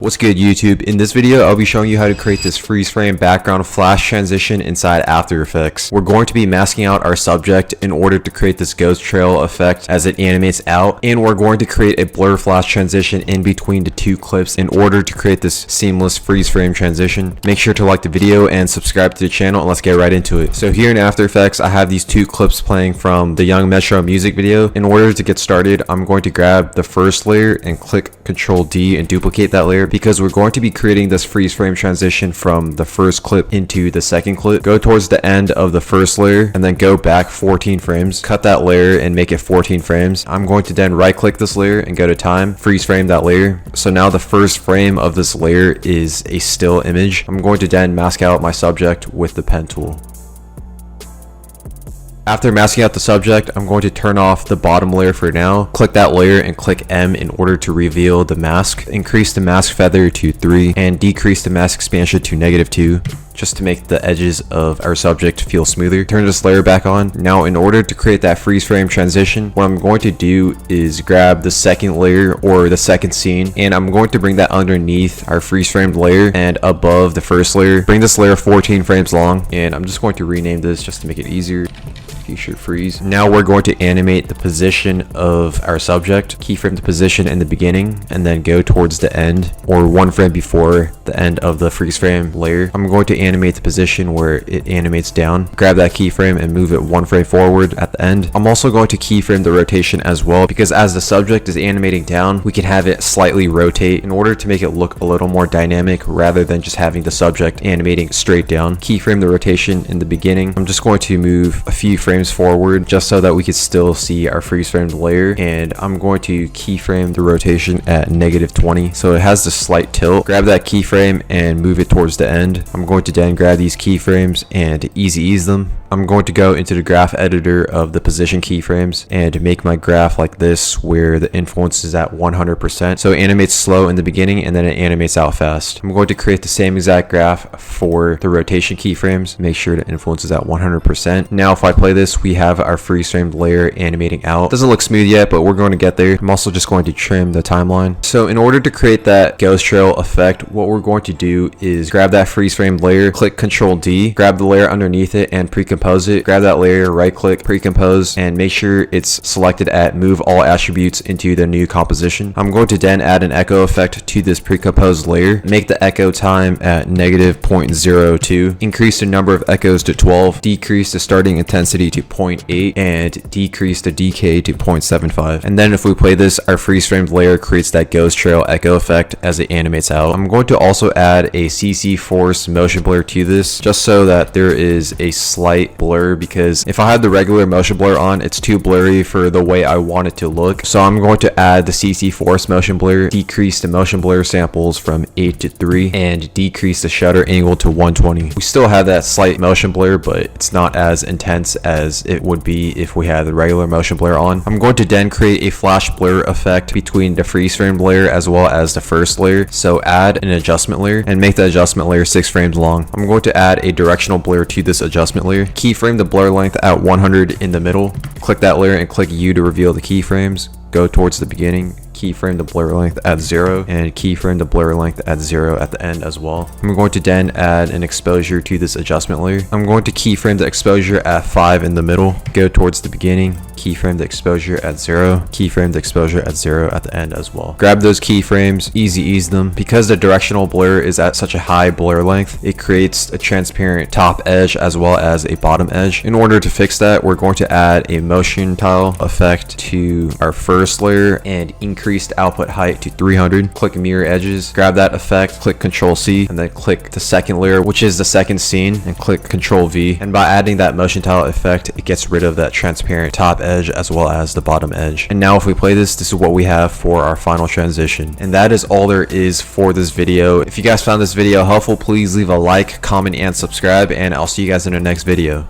What's good, YouTube? In this video, I'll be showing you how to create this freeze frame background flash transition inside After Effects. We're going to be masking out our subject in order to create this ghost trail effect as it animates out, and we're going to create a blur flash transition in between the two clips in order to create this seamless freeze frame transition. Make sure to like the video and subscribe to the channel, and let's get right into it. So here in After Effects, I have these two clips playing from the Young Metro music video. In order to get started, I'm going to grab the first layer and click Ctrl D and duplicate that layer, because we're going to be creating this freeze frame transition from the first clip into the second clip. Go towards the end of the first layer and then go back 14 frames. Cut that layer and make it 14 frames. I'm going to then right click this layer and go to time, freeze frame that layer. So now the first frame of this layer is a still image. I'm going to then mask out my subject with the pen tool. After masking out the subject, I'm going to turn off the bottom layer for now. Click that layer and click M in order to reveal the mask. Increase the mask feather to 3 and decrease the mask expansion to -2. Just to make the edges of our subject feel smoother. Turn this layer back on. Now, in order to create that freeze frame transition, what I'm going to do is grab the second layer or the second scene, and I'm going to bring that underneath our freeze framed layer and above the first layer. Bring this layer 14 frames long, and I'm just going to rename this just to make it easier. T-shirt freeze. Now we're going to animate the position of our subject. Keyframe the position in the beginning and then go towards the end or one frame before the end of the freeze frame layer. I'm going to animate the position where it animates down. Grab that keyframe and move it one frame forward at the end. I'm also going to keyframe the rotation as well, because as the subject is animating down, we can have it slightly rotate in order to make it look a little more dynamic rather than just having the subject animating straight down. Keyframe the rotation in the beginning. I'm just going to move a few frames forward just so that we can still see our freeze framed layer, and I'm going to keyframe the rotation at -20 so it has the slight tilt. Grab that keyframe and move it towards the end. I'm going to then grab these keyframes and easy ease them. I'm going to go into the graph editor of the position keyframes and make my graph like this, where the influence is at 100%. So it animates slow in the beginning and then it animates out fast. I'm going to create the same exact graph for the rotation keyframes. Make sure the influence is at 100%. Now if I play this, we have our freeze framed layer animating out. Doesn't look smooth yet, but we're going to get there. I'm also just going to trim the timeline. So in order to create that ghost trail effect, what we're going to do is grab that freeze framed layer, click Ctrl D, grab the layer underneath it and pre-compose it. Grab that layer, right click, pre-compose, and make sure it's selected at move all attributes into the new composition. I'm going to then add an echo effect to this pre-composed layer. Make the echo time at -0.02. Increase the number of echoes to 12. Decrease the starting intensity to 0.8 and decrease the decay to 0.75. And then if we play this, our freeze framed layer creates that ghost trail echo effect as it animates out. I'm going to also add a CC Force motion blur to this, just so that there is a slight blur, because if I have the regular motion blur on, it's too blurry for the way I want it to look. So I'm going to add the CC Force motion blur, decrease the motion blur samples from 8 to 3, and decrease the shutter angle to 120. We still have that slight motion blur, but it's not as intense as it would be if we had the regular motion blur on. I'm going to then create a flash blur effect between the freeze framed layer as well as the first layer. So add an adjustment layer and make the adjustment layer 6 frames long. I'm going to add a directional blur to this adjustment layer. Keyframe the blur length at 100 in the middle. Click that layer and click U to reveal the keyframes. Go towards the beginning. Keyframe the blur length at 0 and keyframe the blur length at 0 at the end as well. I'm going to then add an exposure to this adjustment layer. I'm going to keyframe the exposure at 5 in the middle. Go towards the beginning. Keyframe the exposure at 0. Keyframe the exposure at 0 at the end as well. Grab those keyframes, easy ease them. Because the directional blur is at such a high blur length, it creates a transparent top edge as well as a bottom edge. In order to fix that, we're going to add a motion tile effect to our first layer and increase the output height to 300. Click mirror edges, grab that effect, click Ctrl C, and then click the second layer, which is the second scene, and click Ctrl V. And by adding that motion tile effect, it gets rid of that transparent top edge as well as the bottom edge. And now if we play this, this is what we have for our final transition. And that is all there is for this video. If you guys found this video helpful, please leave a like, comment, and subscribe, and I'll see you guys in the next video.